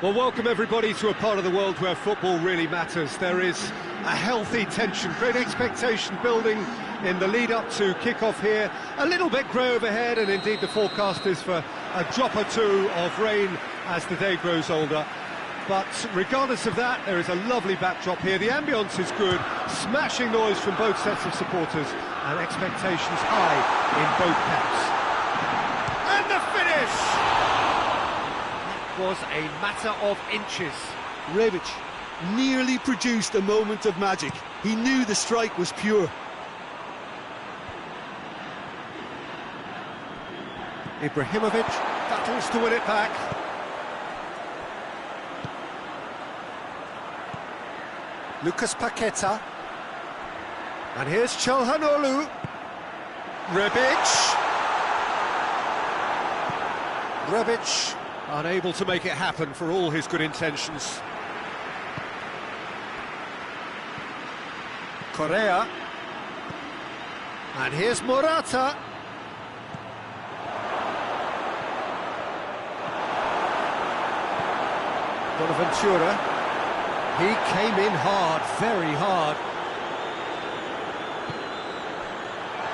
Well, welcome everybody to a part of the world where football really matters. There is a healthy tension, great expectation building in the lead-up to kick-off here. A little bit grey overhead, and indeed the forecast is for a drop or two of rain as the day grows older. But regardless of that, there is a lovely backdrop here. The ambience is good, smashing noise from both sets of supporters, and expectations high in both camps. And the finish! Was a matter of inches. Rebic nearly produced a moment of magic. He knew the strike was pure. Ibrahimovic battles to win it back. Lucas Paqueta. And here's Çalhanoğlu. Rebic unable to make it happen for all his good intentions. Correa. And here's Morata. Bonaventura. He came in hard, very hard.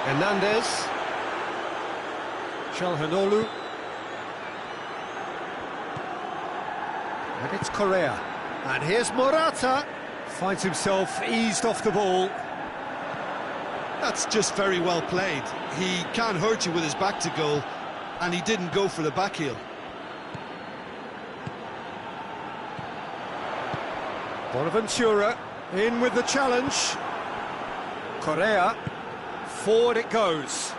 Hernandez. Çalhanoğlu. And it's Correa. And here's Morata. Finds himself eased off the ball. That's just very well played. He can't hurt you with his back to goal, and he didn't go for the back heel. Bonaventura in with the challenge. Correa. Forward it goes.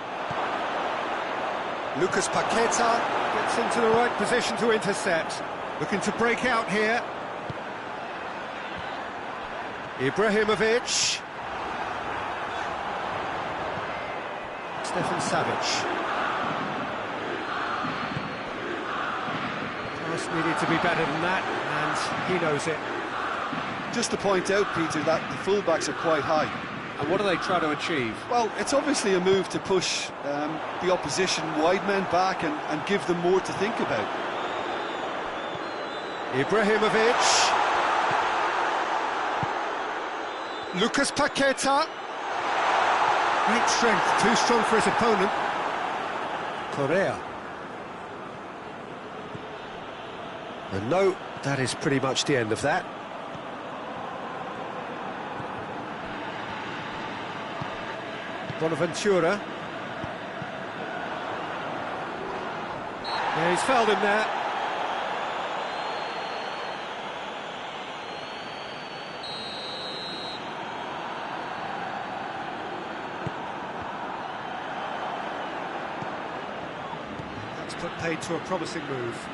Lucas Paqueta gets into the right position to intercept. Looking to break out here. Ibrahimovic. Stefan Savic. Just needed to be better than that, and he knows it. Just to point out, Peter, that the fullbacks are quite high. And what do they try to achieve? Well, it's obviously a move to push the opposition wide men back and give them more to think about. Ibrahimovic. Lucas Paqueta. Great strength, too strong for his opponent. Correa. And no, that is pretty much the end of that. Bonaventura. Yeah, he's fouled him there. That's put paid to a promising move.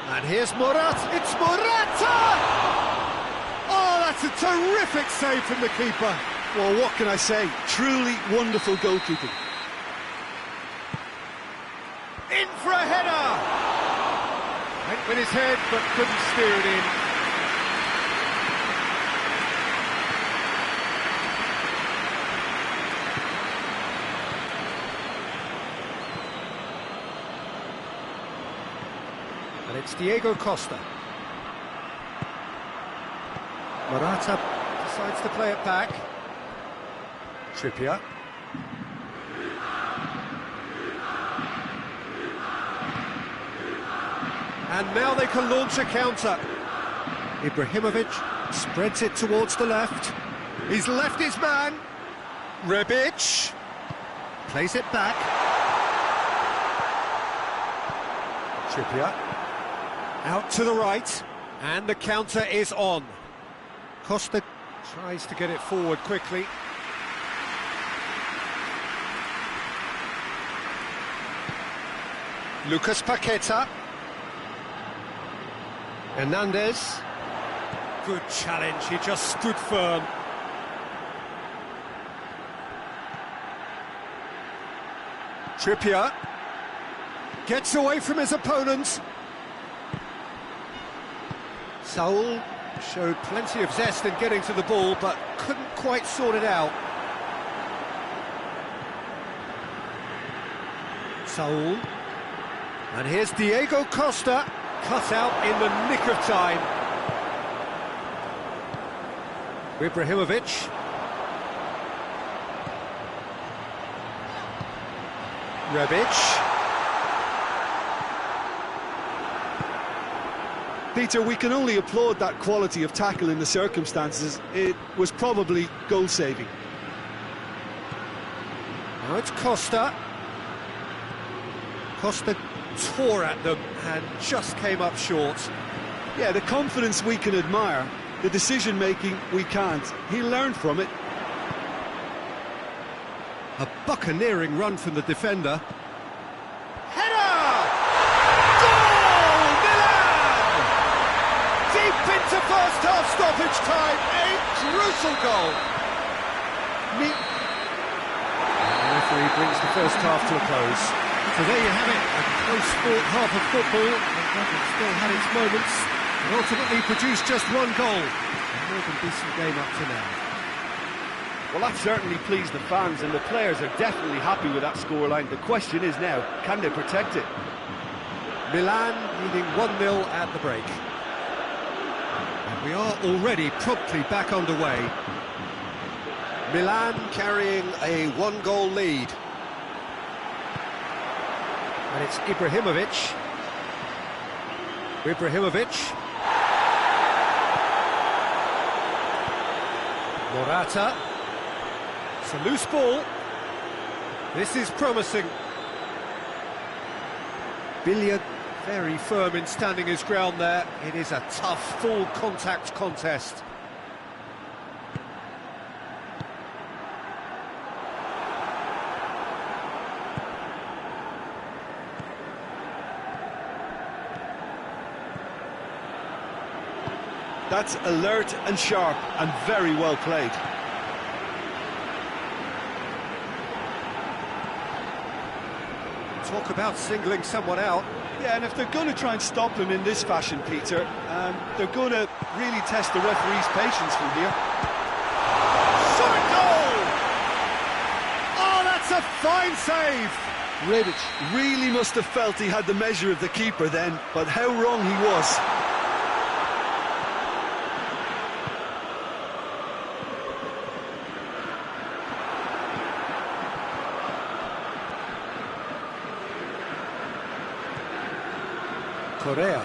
And here's Morata. It's Morata! Oh, that's a terrific save from the keeper. Well, what can I say? Truly wonderful goalkeeping. In for a header! Went with his head, but couldn't steer it in. And it's Diego Costa. Morata decides to play it back. Trippier. And now they can launch a counter. Ibrahimovic spreads it towards the left. He's left his man. Rebic plays it back. Trippier out to the right, and the counter is on. Costa tries to get it forward quickly. Lucas Paqueta. Hernandez. Good challenge, he just stood firm. Trippier gets away from his opponent. Saul showed plenty of zest in getting to the ball, but couldn't quite sort it out. Saul. And here's Diego Costa, cut out in the nick of time. Ibrahimovic. Rebic. Peter, we can only applaud that quality of tackle in the circumstances. It was probably goal-saving. Now it's Costa. Costa tore at them and just came up short. Yeah, the confidence we can admire, the decision-making we can't. He learned from it. A buccaneering run from the defender. Header! Goal! Milan! Deep into first half stoppage time. A crucial goal. The referee brings the first half to a close. So there you have it, a close fought half of football. It still had its moments, and ultimately produced just one goal. A more than decent game up to now. Well, that certainly pleased the fans, and the players are definitely happy with that scoreline. The question is now, can they protect it? Milan leading 1-0 at the break. And we are already promptly back underway. Milan carrying a one-goal lead. And it's Ibrahimovic. Morata. It's a loose ball. This is promising. Billiard very firm in standing his ground there. It is a tough, full contact contest. That's alert and sharp and very well played. Talk about singling someone out. Yeah, and if they're going to try and stop him in this fashion, Peter, they're going to really test the referee's patience from here. Shot goal! Oh, that's a fine save! Rebic really must have felt he had the measure of the keeper then, but how wrong he was. Correa.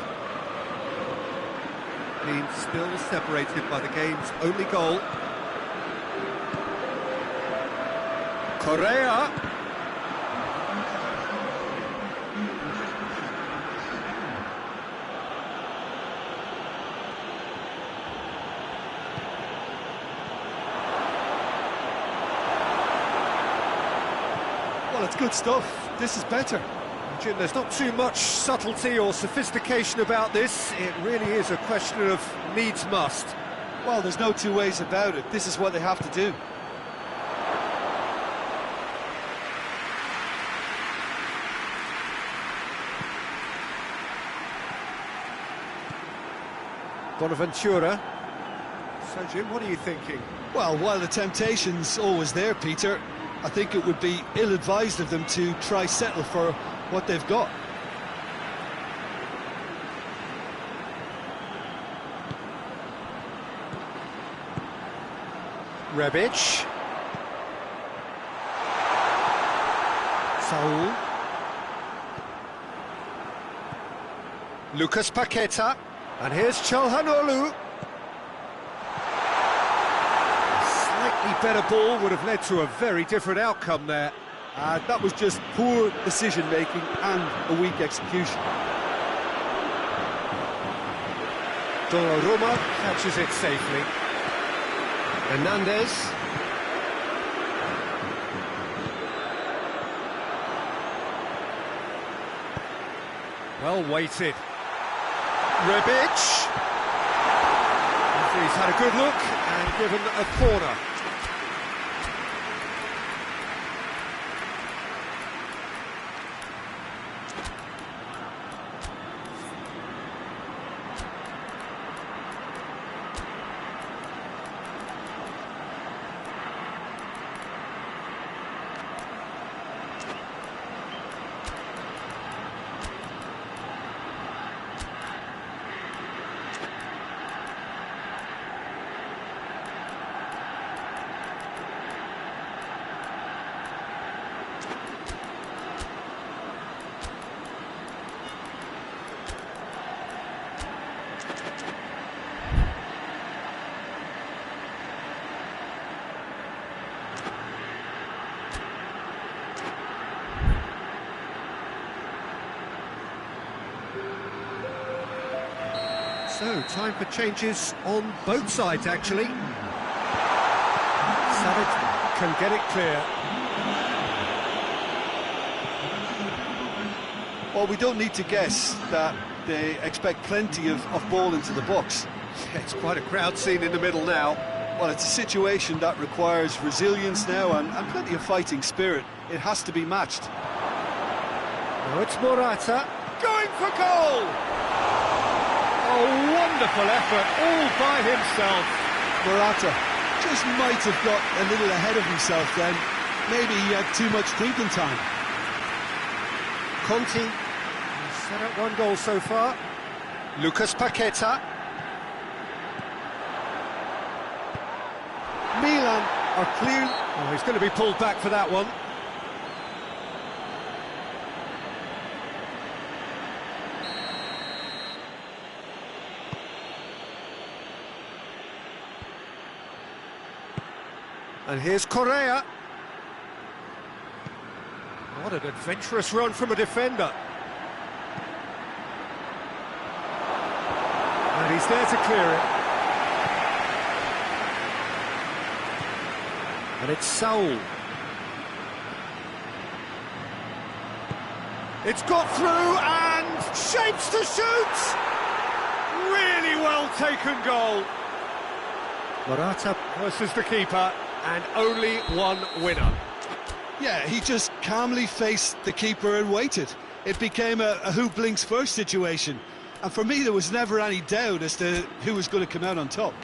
Being still separated by the game's only goal. Correa. Well, it's good stuff. This is better. Jim, there's not too much subtlety or sophistication about this. It really is a question of needs must. Well, there's no two ways about it. This is what they have to do. Bonaventura. So, Jim, what are you thinking? Well, while the temptation's always there, Peter, I think it would be ill-advised of them to try settle for what they've got. Rebic. Saul. Lucas Paqueta. And here's Çalhanoğlu. A slightly better ball would have led to a very different outcome there. That was just poor decision-making and a weak execution. Donnarumma catches it safely. Hernandez. Well weighted. Rebic. He's had a good look and given a corner. So, time for changes on both sides, actually. Savic can get it clear. Well, we don't need to guess that they expect plenty of ball into the box. It's quite a crowd scene in the middle now. Well, it's a situation that requires resilience now and plenty of fighting spirit. It has to be matched. Now it's Morata, going for goal! Oh, wonderful effort, all by himself. Morata just might have got a little ahead of himself then. Maybe he had too much thinking time. Conti has set up one goal so far. Lucas Paqueta. Milan are clear. Oh, he's going to be pulled back for that one. And here's Correa. What an adventurous run from a defender. And he's there to clear it. And it's Saul. It's got through and shapes to shoot! Really well taken goal. Morata versus the keeper, and only one winner. Yeah, he just calmly faced the keeper and waited. It became a who blinks first situation. And for me, there was never any doubt as to who was going to come out on top.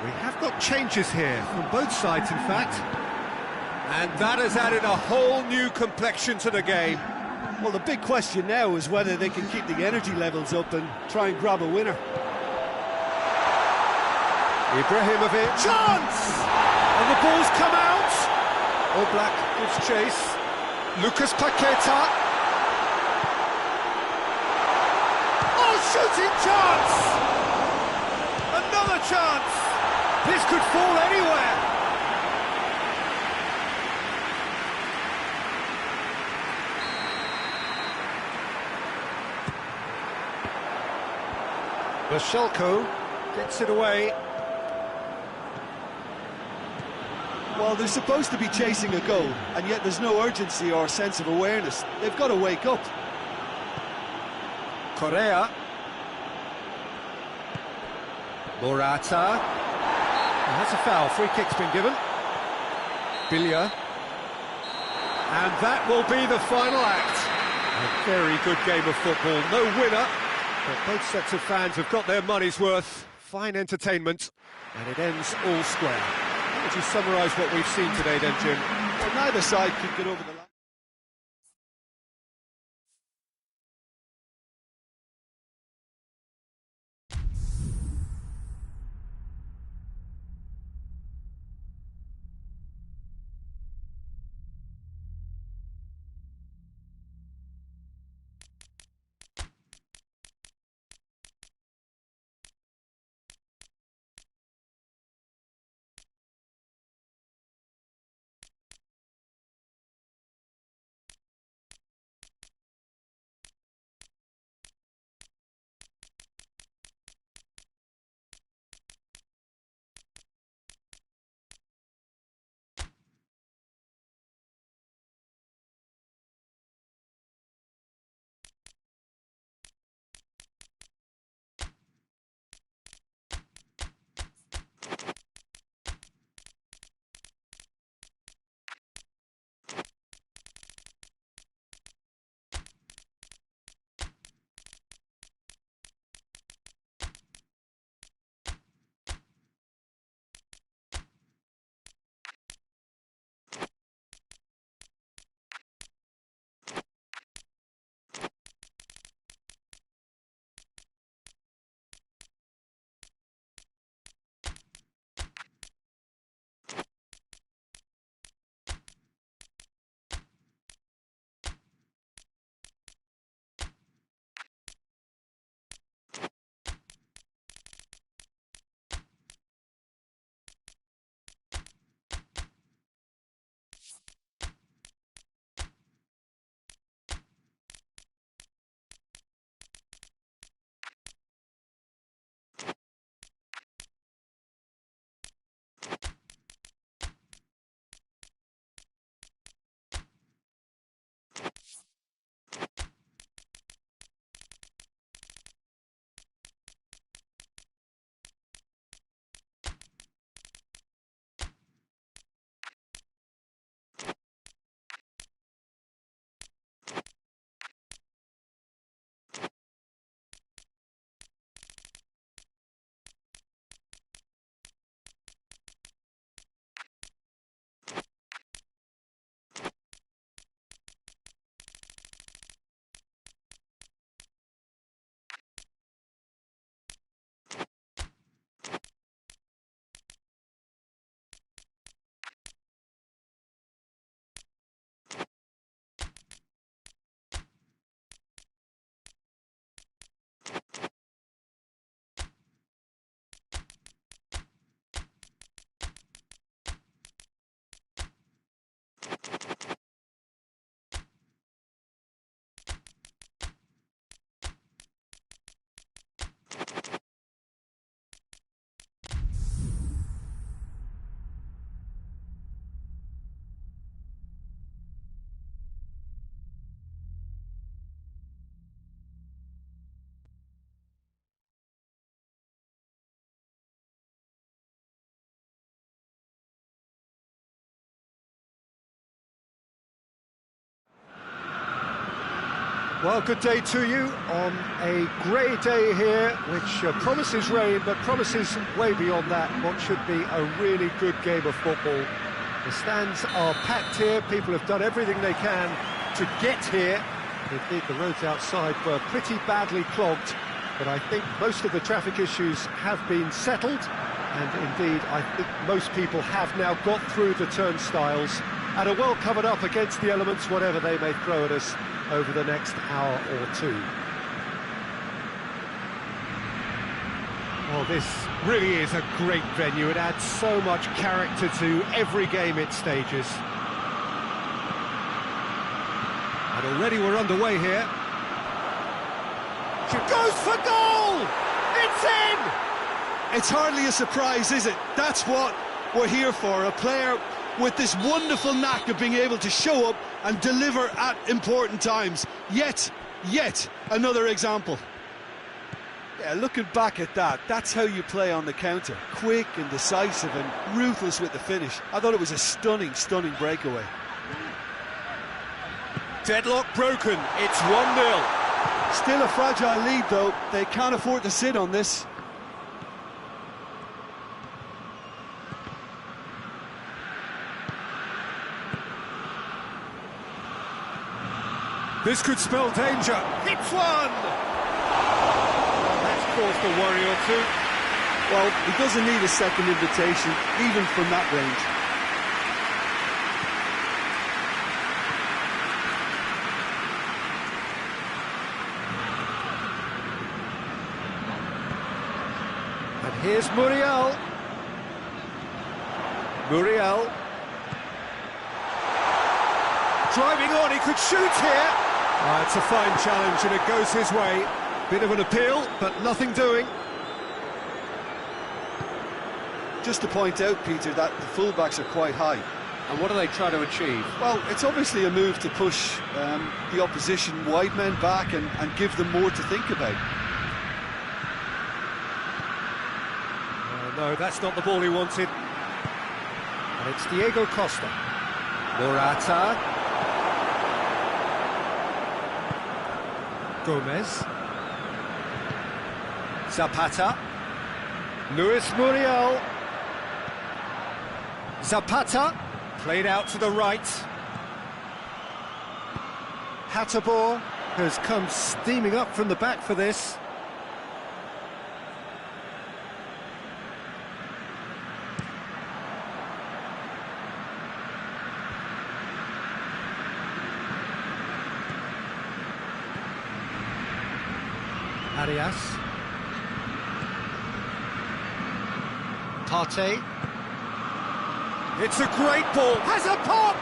We have got changes here, from both sides in fact. And that has added a whole new complexion to the game. Well, the big question now is whether they can keep the energy levels up and try and grab a winner. Ibrahimovic, chance! And the ball's come out! All Black gives chase. Lucas Paqueta. Oh, shooting chance! Another chance! This could fall anywhere. Bashelko gets it away. Well, they're supposed to be chasing a goal, and yet there's no urgency or sense of awareness. They've got to wake up. Correa. Morata. And that's a foul. Free kick's been given. Billia. And that will be the final act. A very good game of football. No winner, but both sets of fans have got their money's worth. Fine entertainment, and it ends all square. How would you summarise what we've seen today then, Jim? Well, neither side could get over the line. Well, good day to you on a grey day here, which promises rain, but promises way beyond that what should be a really good game of football. The stands are packed here, people have done everything they can to get here. Indeed, the roads outside were pretty badly clogged, but I think most of the traffic issues have been settled, and indeed, I think most people have now got through the turnstiles and are well covered up against the elements, whatever they may throw at us over the next hour or two. Well, this really is a great venue. It adds so much character to every game it stages. And already we're underway here. She goes for goal! It's in! It's hardly a surprise, is it? That's what we're here for, a player with this wonderful knack of being able to show up and deliver at important times. Yet another example. Yeah, looking back at that, that's how you play on the counter. Quick and decisive and ruthless with the finish. I thought it was a stunning breakaway. Deadlock broken, it's 1-0. Still a fragile lead though, they can't afford to sit on this. This could spell danger. It's one! That's caused a worry or two. Well, he doesn't need a second invitation, even from that range. And here's Muriel. Muriel. Driving on, he could shoot here. It's a fine challenge and it goes his way. Bit of an appeal, but nothing doing. Just to point out, Peter, that the fullbacks are quite high. And what are they trying to achieve? Well, it's obviously a move to push the opposition wide men back and give them more to think about. No, that's not the ball he wanted. And it's Diego Costa. Morata. Gomez. Zapata. Luis Muriel. Zapata. Played out to the right. Hatterbohr has come steaming up from the back for this. Arias. Partey. It's a great ball. Has a pop!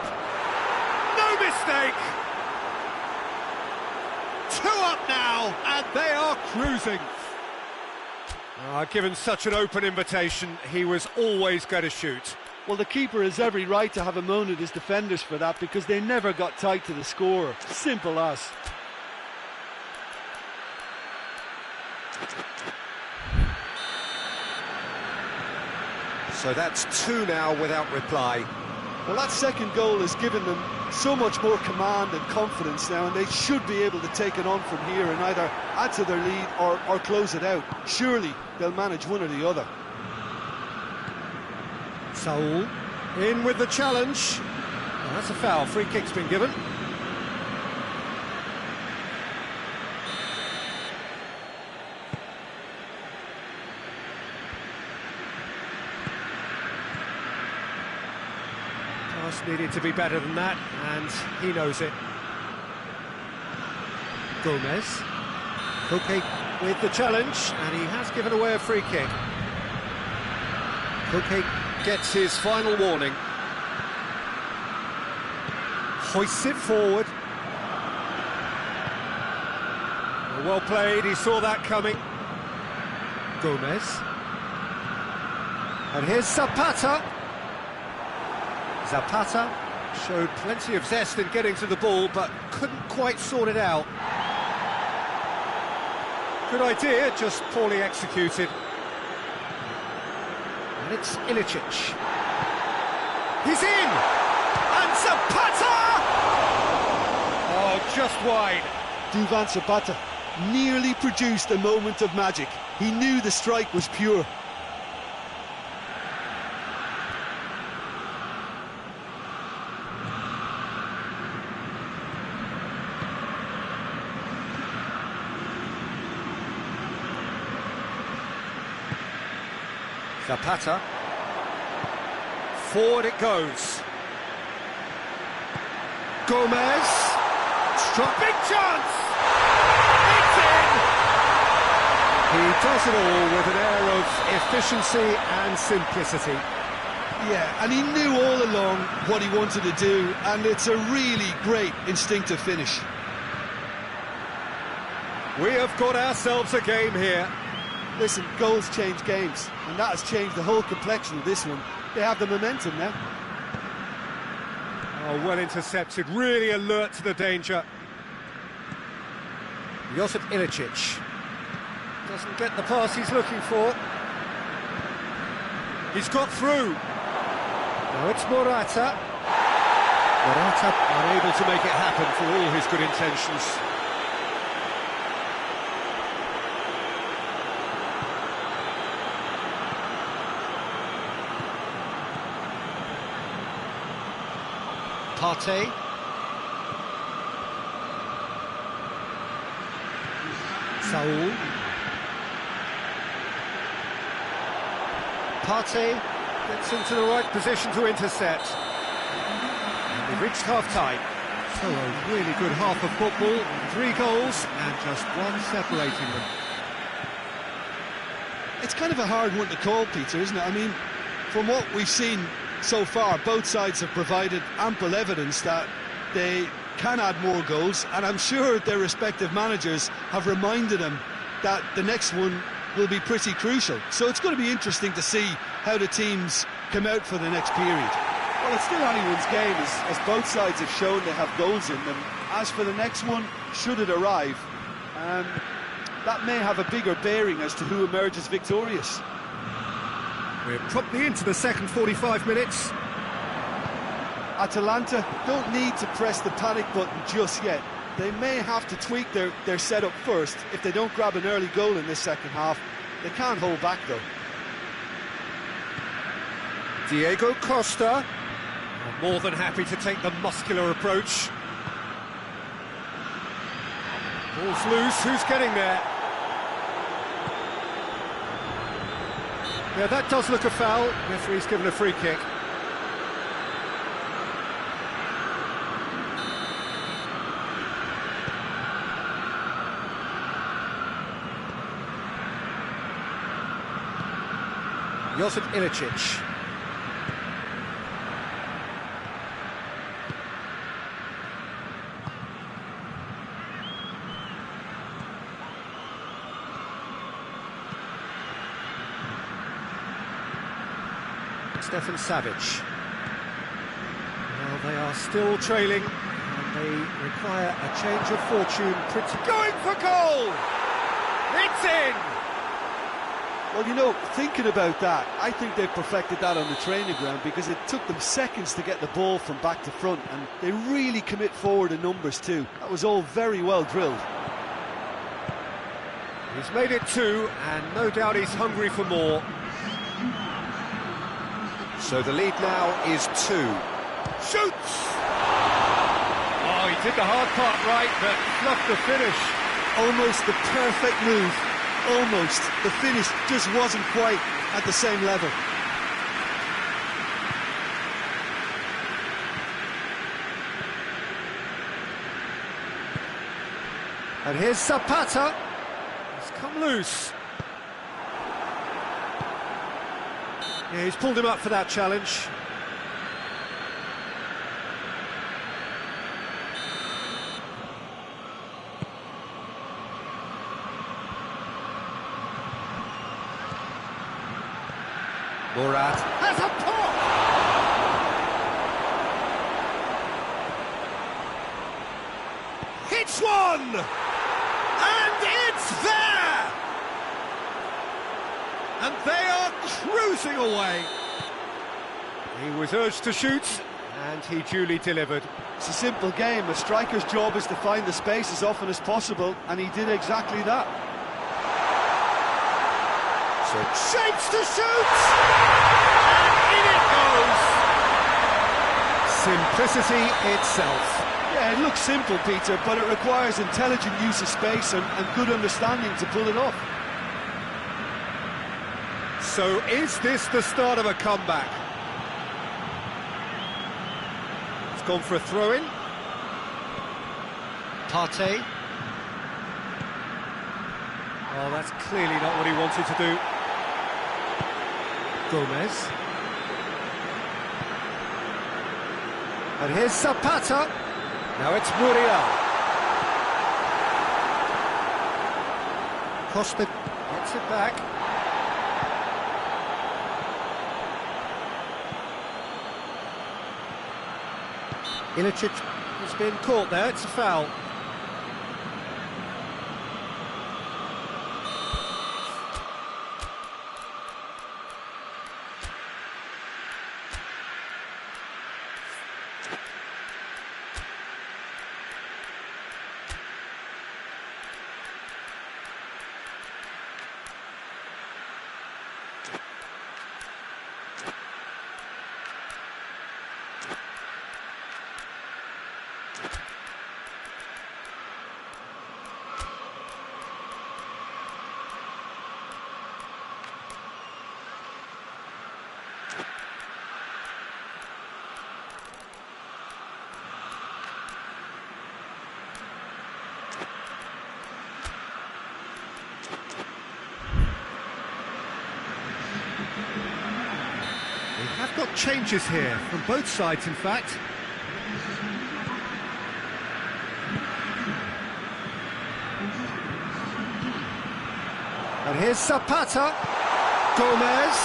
No mistake! 2 up now, and they are cruising. Given such an open invitation, he was always going to shoot. Well, the keeper has every right to have a moan at his defenders for that because they never got tight to the scorer. Simple as. So that's 2 now without reply. Well, that second goal has given them so much more command and confidence now, and they should be able to take it on from here and either add to their lead or close it out. Surely they'll manage one or the other. Saul in with the challenge. Oh, that's a foul. Free kick's been given. Needed to be better than that, and he knows it. Gomez. Koke with the challenge, and he has given away a free kick. Koke gets his final warning. Hoists it forward. Well played, he saw that coming. Gomez. And here's Zapata. Zapata showed plenty of zest in getting to the ball, but couldn't quite sort it out. Good idea, just poorly executed. And it's Ilicic. He's in! And Zapata! Oh, just wide. Duvan Zapata nearly produced a moment of magic. He knew the strike was pure. Zapata. Forward it goes. Gomez. Struck. Big chance! It's in! He does it all with an air of efficiency and simplicity. Yeah, and he knew all along what he wanted to do, and it's a really great instinctive finish. We have got ourselves a game here. Listen, goals change games, and that has changed the whole complexion of this one. They have the momentum now. Oh, well intercepted, really alert to the danger. Josip Ilicic doesn't get the pass he's looking for. He's got through. Now it's Morata. Morata unable to make it happen for all his good intentions. Partey. Saul. Partey gets into the right position to intercept. They've reached half-time. So a really good half of football, 3 goals and just one separating them. It's kind of a hard one to call, Peter, isn't it? I mean, from what we've seen so far, both sides have provided ample evidence that they can add more goals, and I'm sure their respective managers have reminded them that the next one will be pretty crucial. So it's going to be interesting to see how the teams come out for the next period. Well, it's still anyone's game, as both sides have shown they have goals in them. As for the next one, should it arrive, that may have a bigger bearing as to who emerges victorious. We're promptly into the second 45 minutes. Atalanta don't need to press the panic button just yet. They may have to tweak their setup first. If they don't grab an early goal in this second half, they can't hold back though. Diego Costa, more than happy to take the muscular approach. Ball's loose, who's getting there? Yeah, that does look a foul. Referee's given a free kick. Josip Ilicic. Stefan Savic. Well, they are still trailing, and they require a change of fortune. Going for goal! It's in! Well, you know, thinking about that, I think they've perfected that on the training ground, because it took them seconds to get the ball from back to front, and they really commit forward in numbers too. That was all very well drilled. He's made it 2, and no doubt he's hungry for more. So the lead now is 2. Shoots! Oh, he did the hard part right, but fluffed the finish. Almost the perfect move. Almost. The finish just wasn't quite at the same level. And here's Zapata. He's come loose. Yeah, he's pulled him up for that challenge. Murat has a pop! Hits one! And it's there! And they are cruising away. He was urged to shoot, And he duly delivered. It's a simple game. A striker's job is to find the space as often as possible, and he did exactly that. Shapes to shoot! And in it goes! Simplicity itself. Yeah, it looks simple, Peter, but it requires intelligent use of space and good understanding to pull it off. So is this the start of a comeback? It's gone for a throw-in. Partey. Oh, that's clearly not what he wanted to do. Gomez. And here's Zapata. Now it's Muriel. Costa gets it back. Ilicic has been caught there, it's a foul. We have got changes here, from both sides in fact. And here's Zapata, Gomez,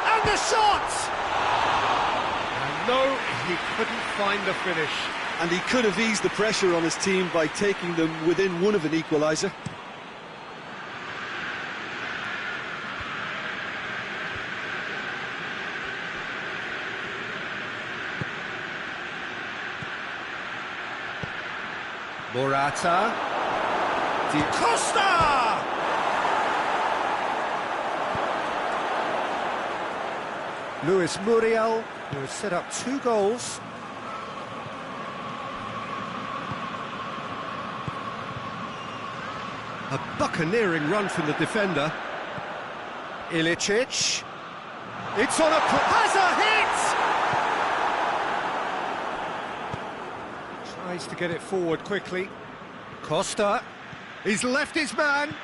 and the shot! And no, he couldn't find the finish. And he could have eased the pressure on his team by taking them within one of an equaliser. Morata, Di Costa! Luis Muriel, who has set up 2 goals. A buccaneering run from the defender. Ilicic. It's on has a hit! Tries to get it forward quickly. Costa. He's left his man.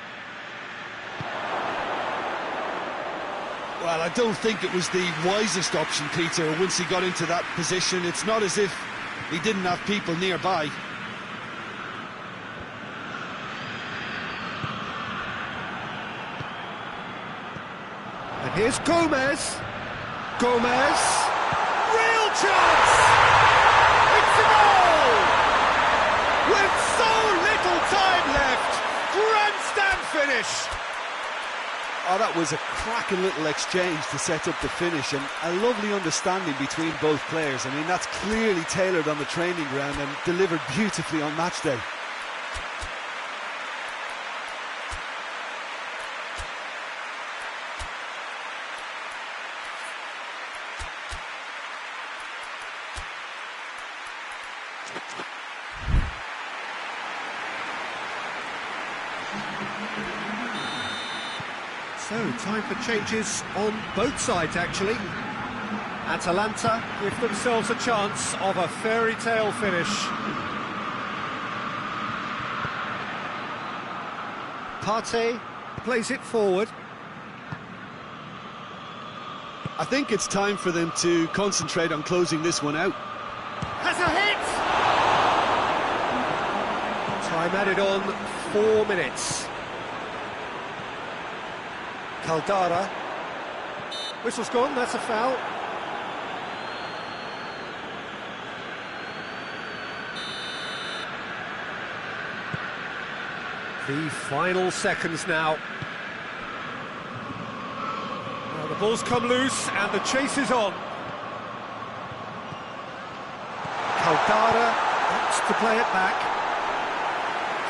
Well, I don't think it was the wisest option, Peter, once he got into that position. It's not as if he didn't have people nearby. And here's Gomez. Gomez. Real chance! It's a goal! With so little time left. Grandstand finish. Oh, that was a cracking little exchange to set up the finish, and a lovely understanding between both players. I mean, that's clearly tailored on the training ground and delivered beautifully on match day. So, time for changes on both sides, actually. Atalanta give themselves a chance of a fairy tale finish. Partey plays it forward. I think it's time for them to concentrate on closing this one out. Has a hit! Time added on, 4 minutes. Caldara. Whistle's gone, that's a foul. The final seconds now. Now the ball's come loose and the chase is on. Caldara wants to play it back.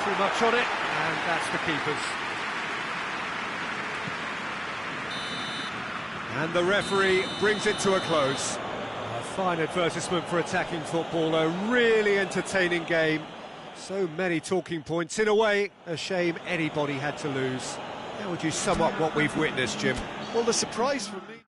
Too much on it, and that's the keeper's. And the referee brings it to a close. A fine advertisement for attacking football, a really entertaining game. So many talking points. In a way, a shame anybody had to lose. How would you sum up what we've witnessed, Jim? Well, the surprise for me...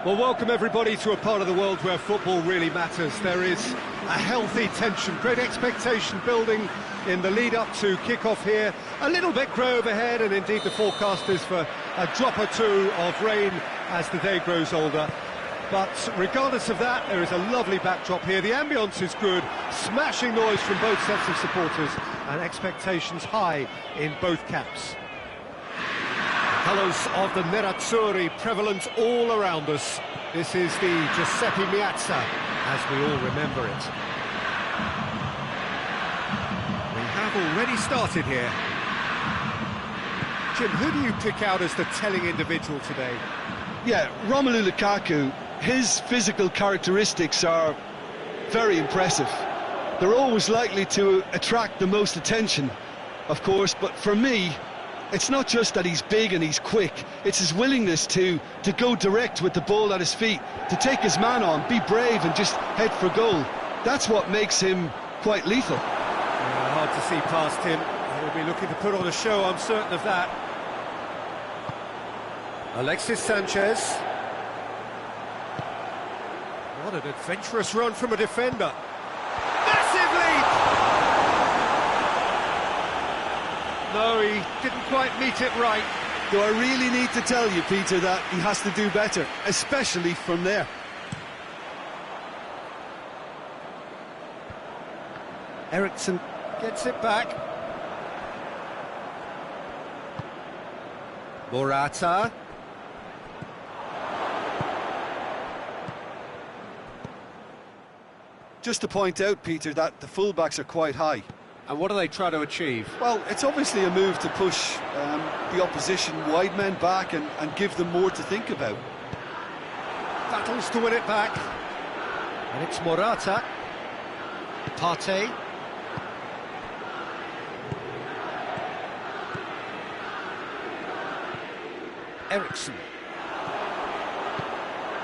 Well, welcome everybody to a part of the world where football really matters. There is a healthy tension, great expectation building in the lead-up to kick-off here. A little bit grey overhead, and indeed the forecast is for a drop or two of rain as the day grows older. But regardless of that, there is a lovely backdrop here. The ambience is good, smashing noise from both sets of supporters, and expectations high in both camps. Colours of the Nerazzurri prevalent all around us. This is the Giuseppe Meazza, as we all remember it. We have already started here. Jim, who do you pick out as the telling individual today? Yeah, Romelu Lukaku. His physical characteristics are very impressive. They're always likely to attract the most attention, of course, but for me, it's not just that he's big and he's quick, it's his willingness to go direct with the ball at his feet, to take his man on, be brave and just head for goal. That's what makes him quite lethal. Yeah, hard to see past him. He'll be looking to put on a show, I'm certain of that. Alexis Sanchez. What an adventurous run from a defender. Massive leap! No, he didn't quite meet it right. Do I really need to tell you, Peter, that he has to do better, especially from there? Eriksson gets it back. Morata. Just to point out, Peter, that the fullbacks are quite high. And what do they try to achieve? Well, it's obviously a move to push the opposition wide men back and give them more to think about. Battles to win it back. And it's Morata. Partey. Eriksson.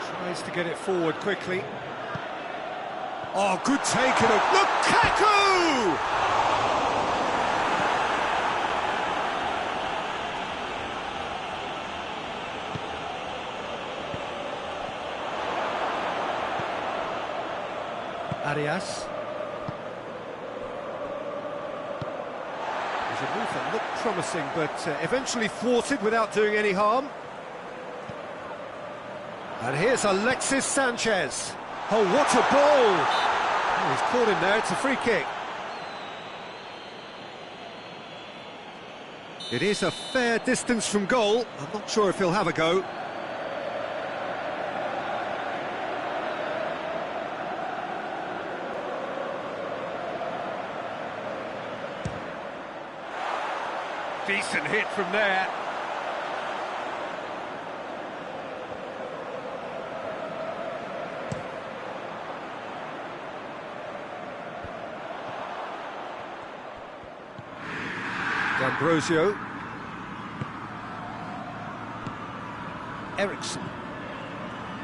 Tries to get it forward quickly. Oh, good take and a Lukaku! Arias. There's a move that looked promising, but eventually thwarted without doing any harm. And here's Alexis Sanchez. Oh, what a ball! Oh, he's caught him there, it's a free kick. It is a fair distance from goal. I'm not sure if he'll have a go. Decent hit from there. D'Ambrosio. Eriksson.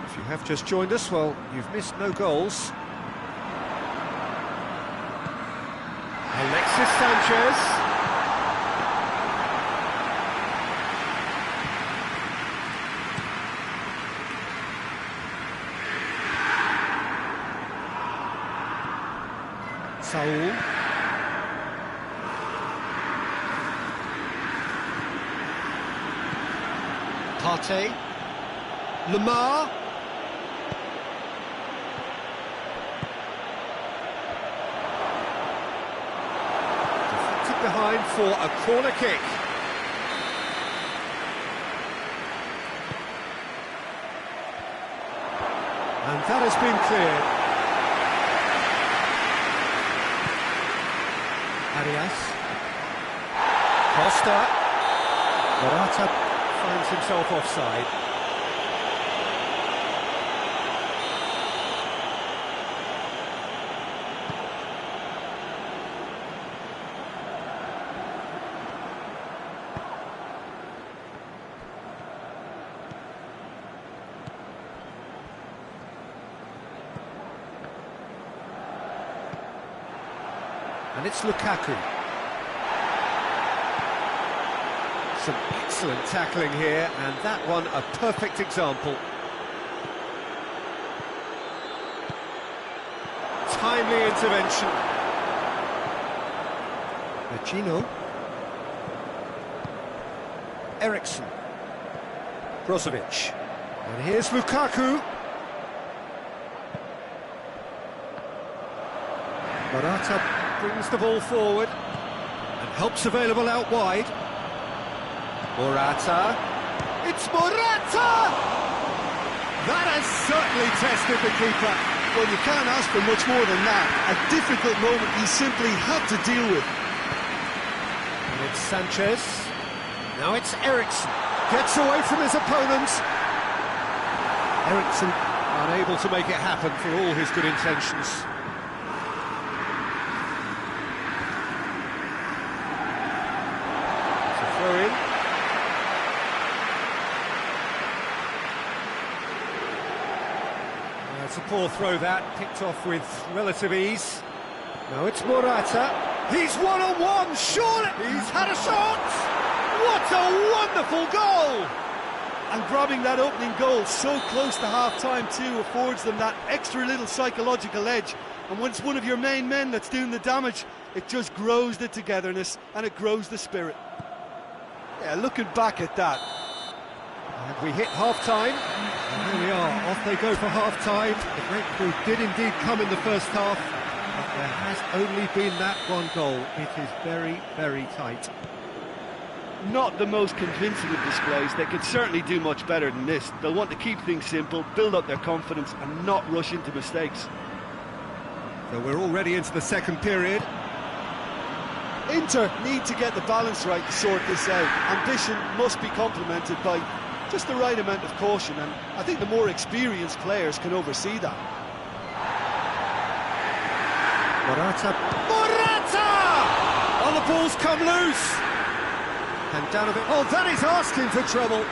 If you have just joined us, well, you've missed no goals. Alexis Sanchez. Saul. Partey. Lamar. Deflected behind for a corner kick. And that has been cleared. Arias. Costa. Morata finds himself offside. And it's Lukaku. Some excellent tackling here, and that one a perfect example. timely intervention. Gino. Eriksson. Brozovic. And here's Lukaku. Morata brings the ball forward and helps available out wide. Morata. It's Morata! That has certainly tested the keeper. Well, you can't ask for much more than that. A difficult moment he simply had to deal with. And it's Sanchez. Now it's Eriksson. Gets away from his opponent. Eriksson unable to make it happen for all his good intentions. It's a throw-in. It's a poor throw that, picked off with relative ease. Now it's Morata. He's one-on-one, surely! He's had a shot! What a wonderful goal! And grabbing that opening goal so close to half-time too affords them that extra little psychological edge. And when it's one of your main men that's doing the damage, it just grows the togetherness and it grows the spirit. Yeah, looking back at that. And we hit half-time, and here we are, off they go for half-time. The breakthrough did indeed come in the first half, but there has only been that one goal. It is very, very tight. Not the most convincing of displays. They could certainly do much better than this. They'll want to keep things simple, build up their confidence, and not rush into mistakes. So we're already into the second period. Inter need to get the balance right to sort this out. Ambition must be complemented by just the right amount of caution, and I think the more experienced players can oversee that. Morata! Oh, the ball's come loose! And Danovic, oh, that is asking for trouble.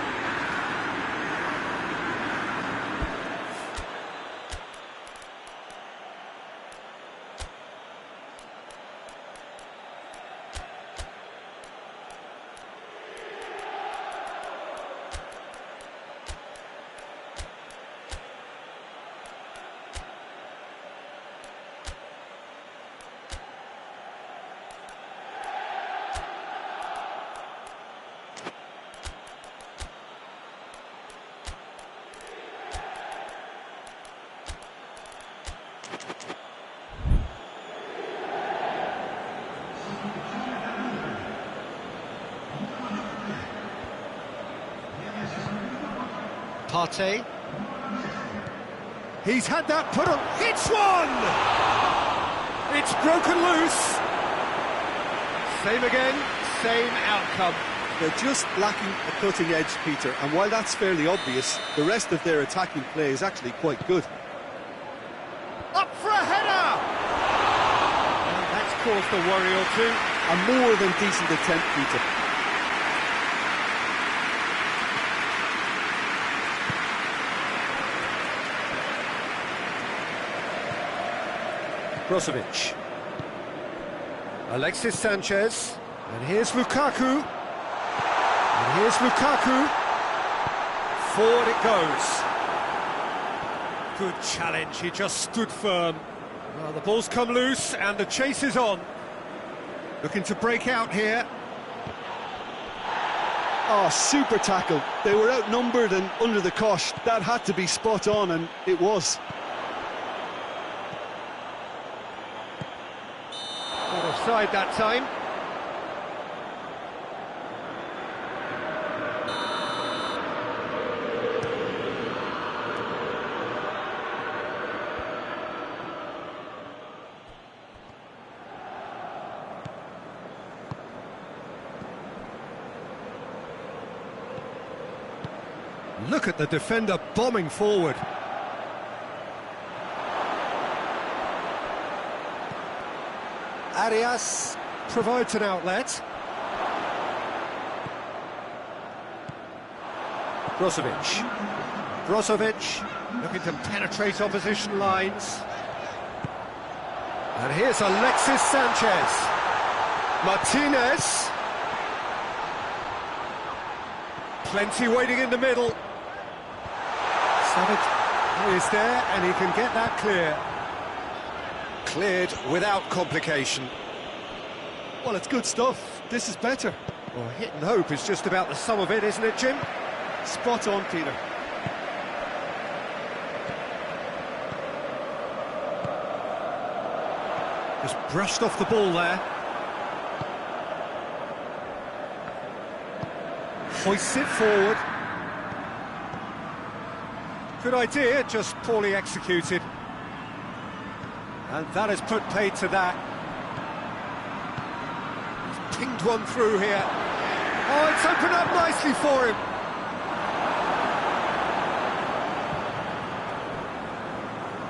Partey. He's had that put on. It's one! It's broken loose. Same again, same outcome. They're just lacking a cutting edge, Peter, and while that's fairly obvious, the rest of their attacking play is actually quite good. Up for a header! And that's caused a worry or two. A more than decent attempt, Peter. Brozovic. Alexis Sanchez. And here's Lukaku. And here's Lukaku. Forward it goes. Good challenge, he just stood firm. Well, the ball's come loose and the chase is on. Looking to break out here. Oh, super tackle. They were outnumbered and under the cosh. That had to be spot on, and it was. Not offside that time. Look at the defender bombing forward. Arias provides an outlet. Brozovic looking to penetrate opposition lines. And here's Alexis Sanchez. Martinez. Plenty waiting in the middle. Savage is there and he can get that clear. Cleared without complication. Well, it's good stuff. This is better. Well, hit and hope is just about the sum of it, isn't it, Jim? Spot on, Peter. Just brushed off the ball there. Hoists it forward. Good idea, just poorly executed. And that has put paid to that. He's pinged one through here. Oh, it's opened up nicely for him.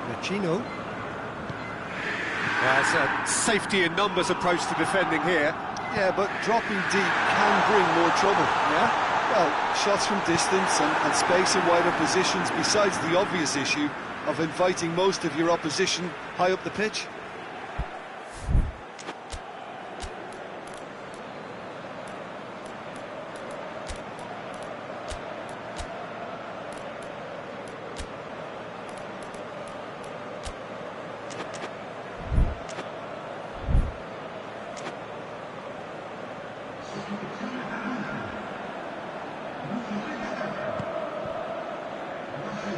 Vecino. There's a safety in numbers approach to defending here. Yeah, but dropping deep can bring more trouble, yeah? Well, shots from distance and space in wider positions, besides the obvious issue of inviting most of your opposition high up the pitch.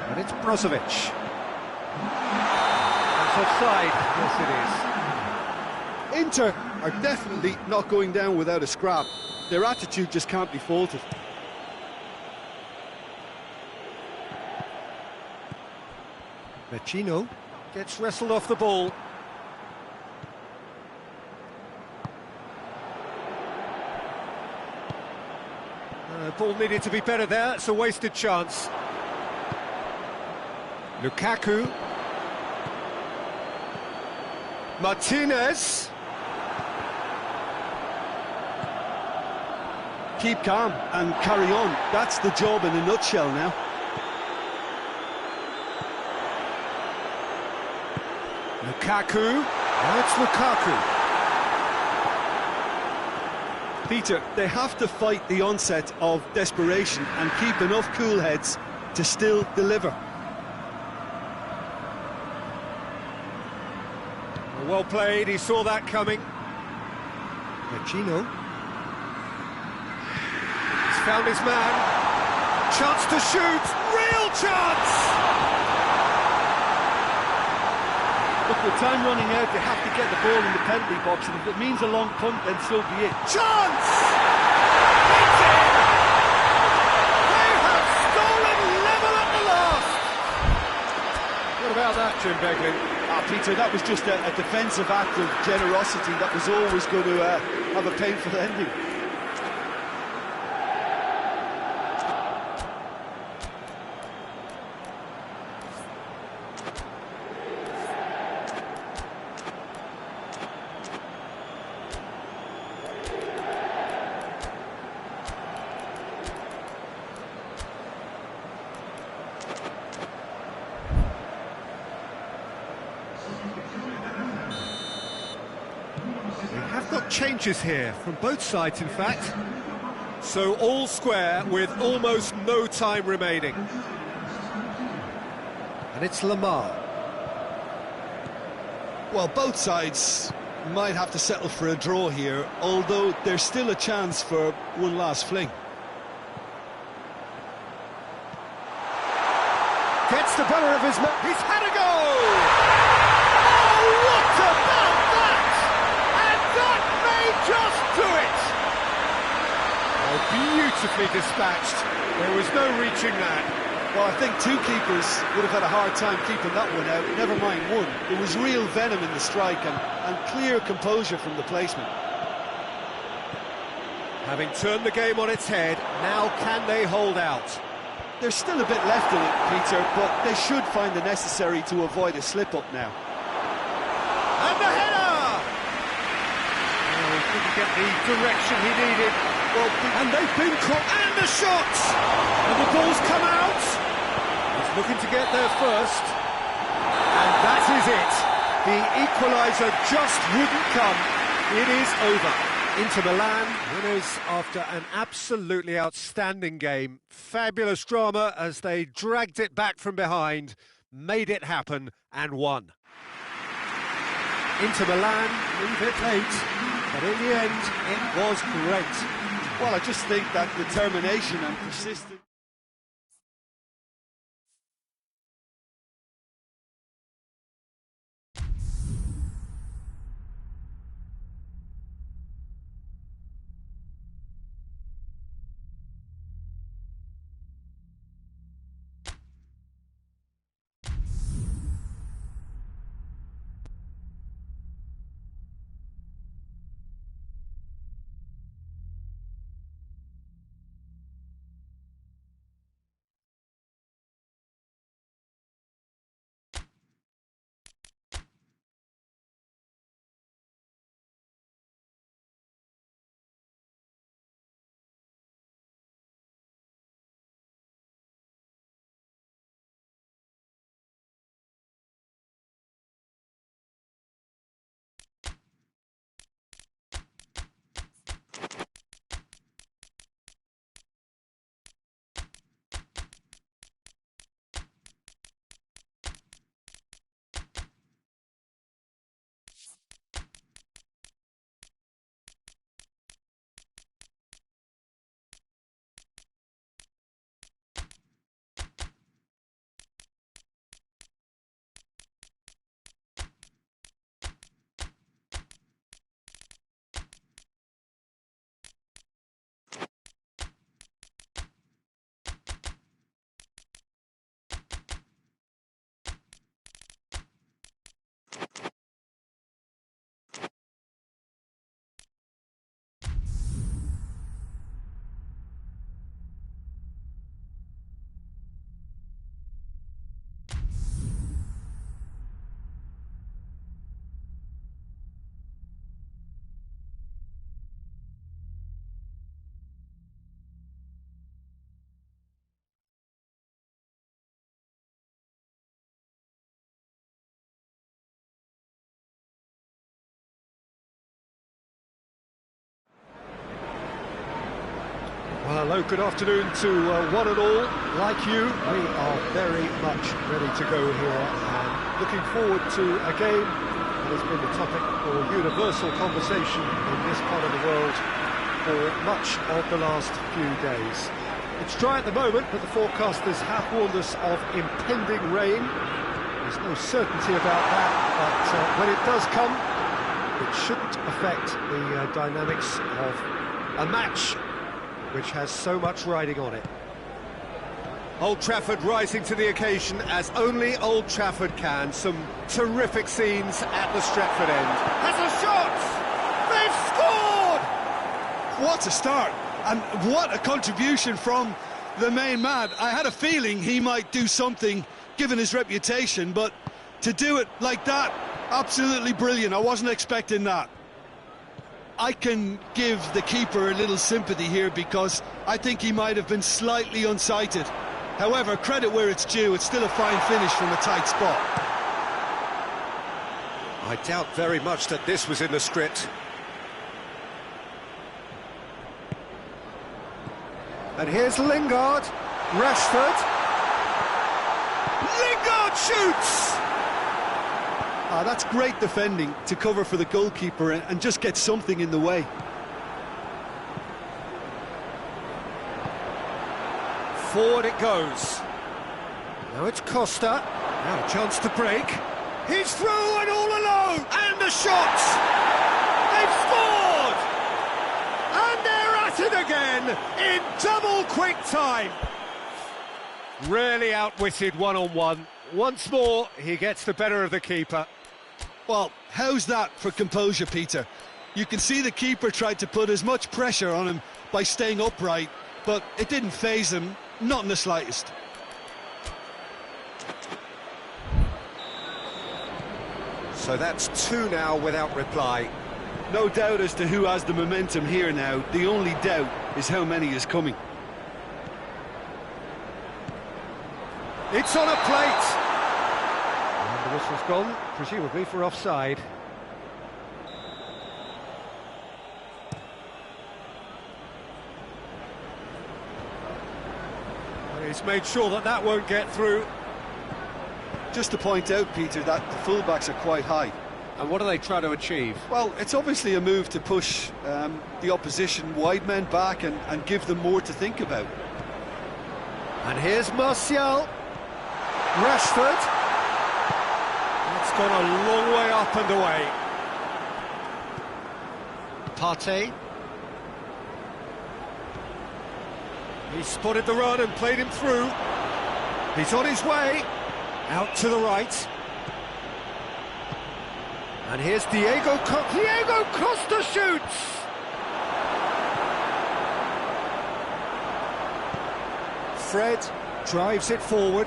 And it's Brozovic. That's offside. Yes, it is. Inter are definitely not going down without a scrap. Their attitude just can't be faulted. Vecino gets wrestled off the ball. Ball needed to be better there. It's a wasted chance. Lukaku. Martinez. Keep calm and carry on. That's the job in a nutshell now. Lukaku. That's Lukaku. Peter, they have to fight the onset of desperation and keep enough cool heads to still deliver. Well played, he saw that coming. Vecino. He's found his man. Chance to shoot. Real chance! Look, with time running out, they have to get the ball in the penalty box, and if it means a long punt, then so be it. Chance! It's in! They have stolen level at the last! What about that, Jim Begley? Peter, that was just a defensive act of generosity that was always going to have a painful ending. We have got changes here, from both sides in fact. So all square with almost no time remaining. And it's Lamar. Well, both sides might have to settle for a draw here, although there's still a chance for one last fling. Gets the better of his man. He's had a go! Oh, what about that? And that may just do it! Oh, beautifully dispatched. There was no reaching that. Well, I think two keepers would have had a hard time keeping that one out, never mind one. There was real venom in the strike and clear composure from the placement. Having turned the game on its head, now can they hold out? There's still a bit left in it, Peter, but they should find the necessary to avoid a slip-up now. And the header! Oh, he couldn't get the direction he needed. Well, and they've been caught. And the shot! And the ball's come out. He's looking to get there first. And that is it. The equaliser just wouldn't come. It is over. Inter Milan, winners after an absolutely outstanding game. Fabulous drama as they dragged it back from behind, made it happen and won. Inter Milan leave it late, but in the end, it was great. Well, I just think that determination and persistence. Well, hello, good afternoon to one and all. Like you, we are very much ready to go here and looking forward to a game that has been the topic for universal conversation in this part of the world for much of the last few days. It's dry at the moment, but the forecasters have warned us of impending rain. There's no certainty about that, but when it does come, it shouldn't affect the dynamics of a match which has so much riding on it. Old Trafford rising to the occasion as only Old Trafford can. Some terrific scenes at the Stretford end. Has a shot! They've scored! What a start, and what a contribution from the main man. I had a feeling he might do something, given his reputation, but to do it like that, absolutely brilliant. I wasn't expecting that. I can give the keeper a little sympathy here because I think he might have been slightly unsighted. However, credit where it's due, it's still a fine finish from a tight spot. I doubt very much that this was in the script. And here's Lingard, Rashford. Lingard shoots! That's great defending to cover for the goalkeeper and just get something in the way. Forward it goes. Now it's Costa. Now a chance to break. He's through and all alone! And the shot! They've scored! And they're at it again in double quick time. Really outwitted one-on-one. Once more, he gets the better of the keeper. Well, how's that for composure, Peter? You can see the keeper tried to put as much pressure on him by staying upright, but it didn't faze him, not in the slightest. So that's two now without reply. No doubt as to who has the momentum here now. The only doubt is how many is coming. It's on a plate! And the whistle's gone, presumably for offside. And he's made sure that that won't get through. Just to point out, Peter, that the fullbacks are quite high. And what do they try to achieve? Well, it's obviously a move to push the opposition wide men back and give them more to think about. And here's Martial. Rashford. It's gone a long way up and away. Partey. He spotted the run and played him through. He's on his way. Out to the right. And here's Diego Costa shoots! Fred drives it forward.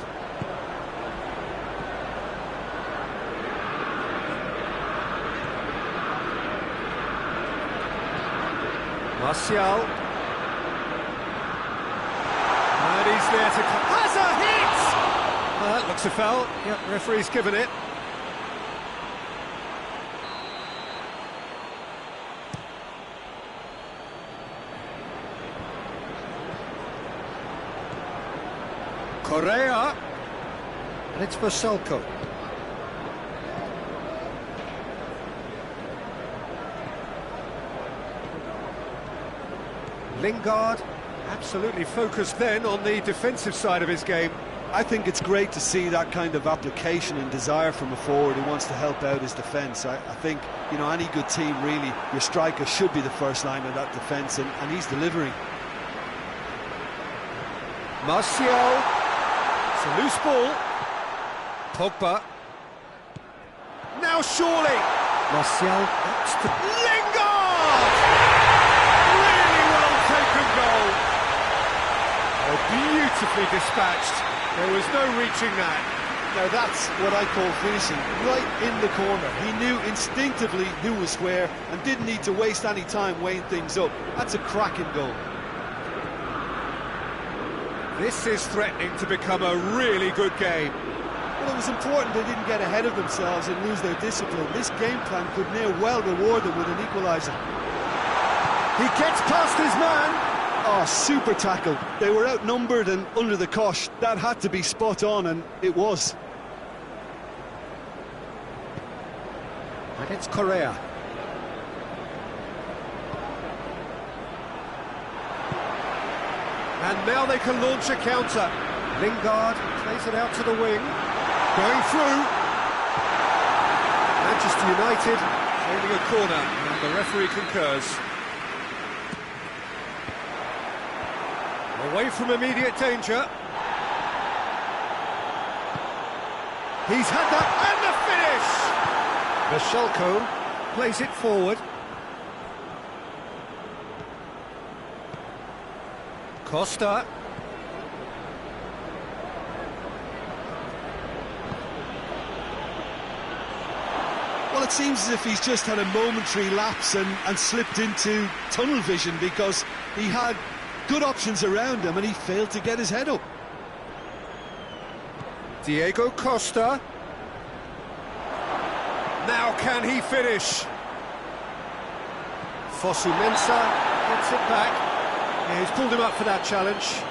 Martial. And he's there to... Has a hit! Well, that looks a foul. Yep, referee's given it. Correa, and it's for Salco. Lingard, absolutely focused then on the defensive side of his game. I think it's great to see that kind of application and desire from a forward who wants to help out his defence. I think, you know, any good team, really, your striker should be the first line of that defence, and he's delivering. Martial. It's a loose ball. Pogba. Now surely. Martial. Lingard! Really well taken goal. Oh, beautifully dispatched. There was no reaching that. Now that's what I call finishing, right in the corner. He knew instinctively who was where and didn't need to waste any time weighing things up. That's a cracking goal. This is threatening to become a really good game. Well, it was important they didn't get ahead of themselves and lose their discipline. This game plan could near well reward them with an equaliser. He gets past his man. Oh, super tackle. They were outnumbered and under the cosh. That had to be spot on, and it was. And it's Correa. And now they can launch a counter. Lingard plays it out to the wing. Going through. Manchester United holding a corner, and the referee concurs. Away from immediate danger. He's had that, and the finish! Vashalko plays it forward. Costa. Well, it seems as if he's just had a momentary lapse and slipped into tunnel vision, because he had good options around him and he failed to get his head up. Diego Costa. Now can he finish? Fosu Mensah gets it back. Yeah, he's pulled him up for that challenge.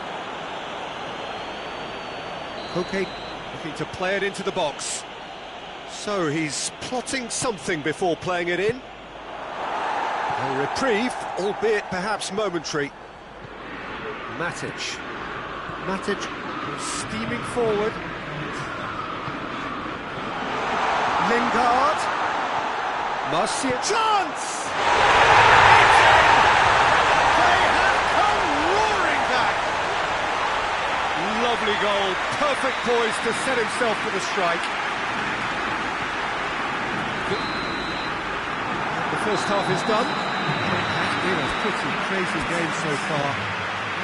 Koke looking to play it into the box. So he's plotting something before playing it in. A reprieve, albeit perhaps momentary. Matic steaming forward. Lingard. Martial. Chance! They have come roaring back. Lovely goal. Perfect poise to set himself for the strike. The first half is done. It has been a pretty crazy game so far.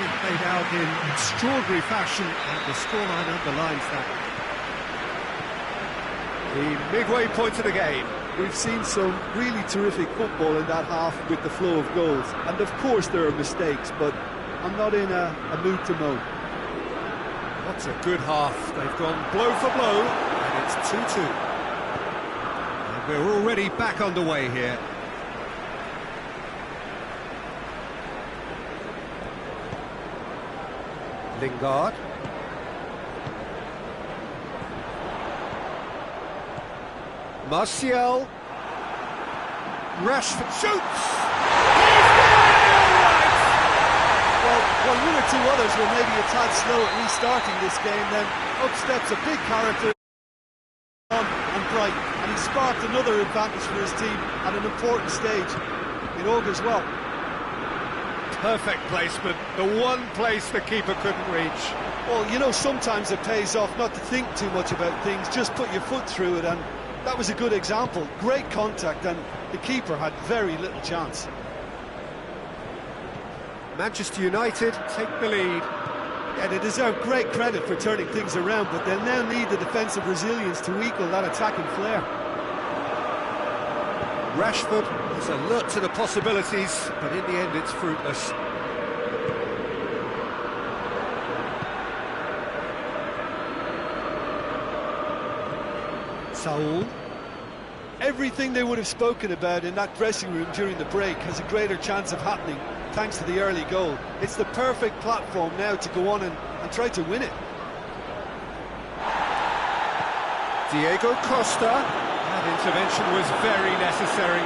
Played out in extraordinary fashion, and the scoreline underlines that. The midway point of the game. We've seen some really terrific football in that half with the flow of goals, and of course there are mistakes, but I'm not in a mood to moan. What's a good half. They've gone blow for blow, and it's 2-2. And we're already back underway here. Lingard. Martial. Rashford shoots! Well, one or two others were maybe a tad slow at restarting this game, then up steps a big character and bright, and he sparked another advantage for his team at an important stage. It augurs well. Perfect placement, the one place the keeper couldn't reach. Well, you know, sometimes it pays off not to think too much about things, just put your foot through it, and that was a good example. Great contact, and the keeper had very little chance. Manchester United take the lead. Yeah, they deserve great credit for turning things around, but they'll now need the defensive resilience to equal that attacking flair. Rashford is alert to the possibilities, but in the end it's fruitless. Saul. Everything they would have spoken about in that dressing room during the break has a greater chance of happening thanks to the early goal. It's the perfect platform now to go on and try to win it. Diego Costa. That intervention was very necessary.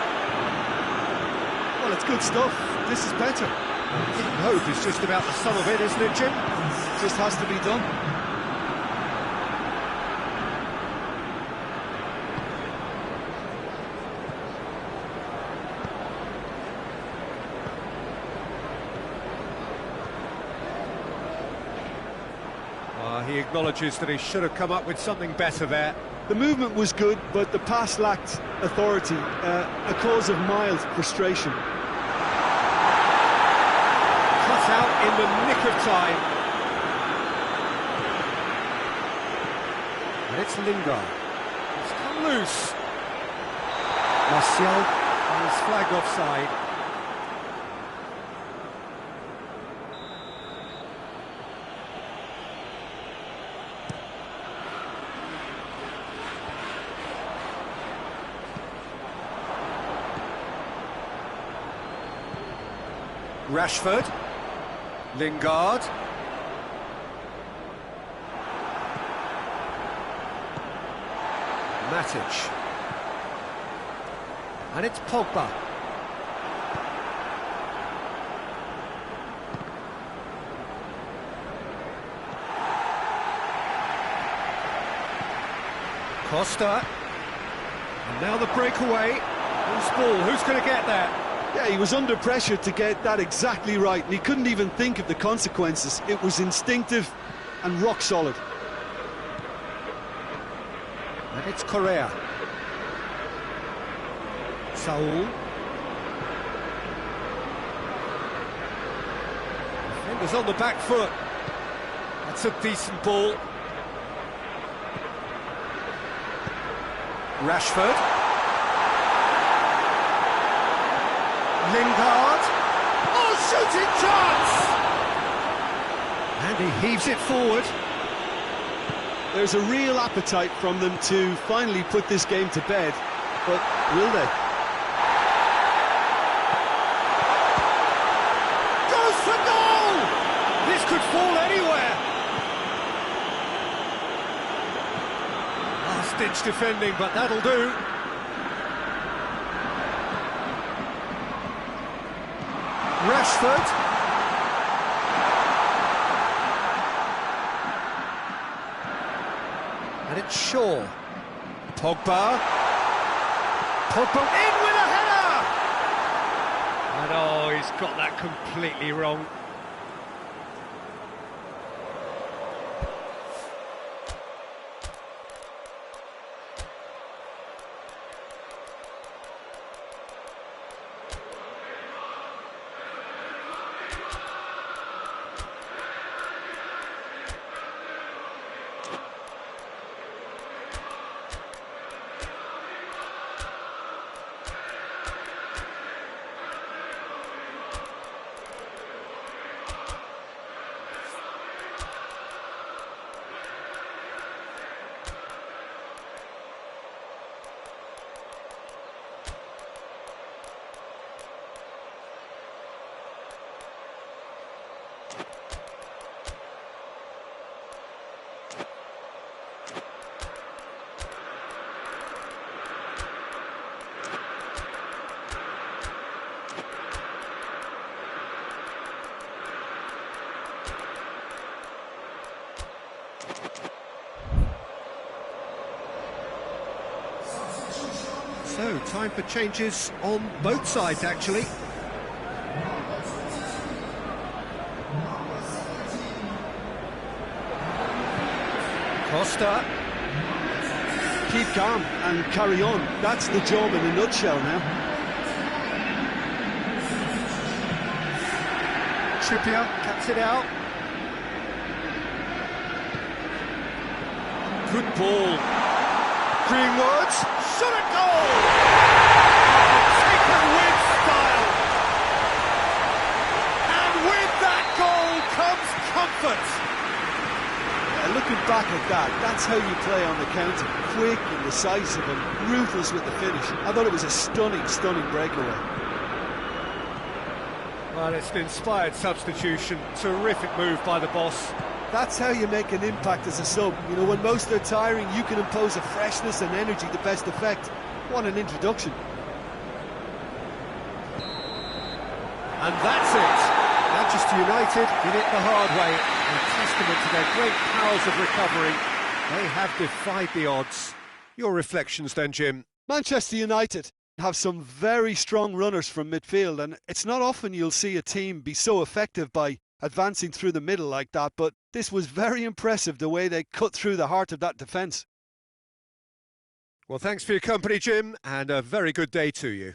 Well, it's good stuff. This is better. Hope is just about the sum of it, isn't it, Jim? Just has to be done. He acknowledges that he should have come up with something better there. The movement was good, but the pass lacked authority, a cause of mild frustration. Cut out in the nick of time. And it's Lingard. It's come loose. Martial is flagged offside. Rashford, Lingard, Matic, and it's Pogba. Costa, and now the breakaway. Who's ball? Who's going to get that? Yeah, he was under pressure to get that exactly right, and he couldn't even think of the consequences. It was instinctive and rock solid. And it's Correa. Saul. Defender's on the back foot. That's a decent ball. Rashford. Lingard. Oh, shooting chance! And he heaves it forward. There's a real appetite from them to finally put this game to bed, but will they? Goes for goal! This could fall anywhere. Last-ditch defending, but that'll do. Rashford. And it's Shaw. Pogba. Pogba in with a header! And oh, he's got that completely wrong. So, time for changes on both sides, actually. Costa. Keep calm and carry on. That's the job in a nutshell now. Trippier cuts it out. Good ball. Greenwood, shot a goal! Taken with style. And with that goal comes comfort. Looking back at that, that's how you play on the counter. Quick and decisive and ruthless with the finish. I thought it was a stunning, stunning breakaway. Well, it's an inspired substitution. Terrific move by the boss. That's how you make an impact as a sub. You know, when most are tiring, you can impose a freshness and energy to best effect. What an introduction. And that's it. Manchester United did it the hard way. A testament to their great powers of recovery. They have defied the odds. Your reflections then, Jim? Manchester United have some very strong runners from midfield, and it's not often you'll see a team be so effective by advancing through the middle like that, but this was very impressive the way they cut through the heart of that defence. Well, thanks for your company, Jim, and a very good day to you.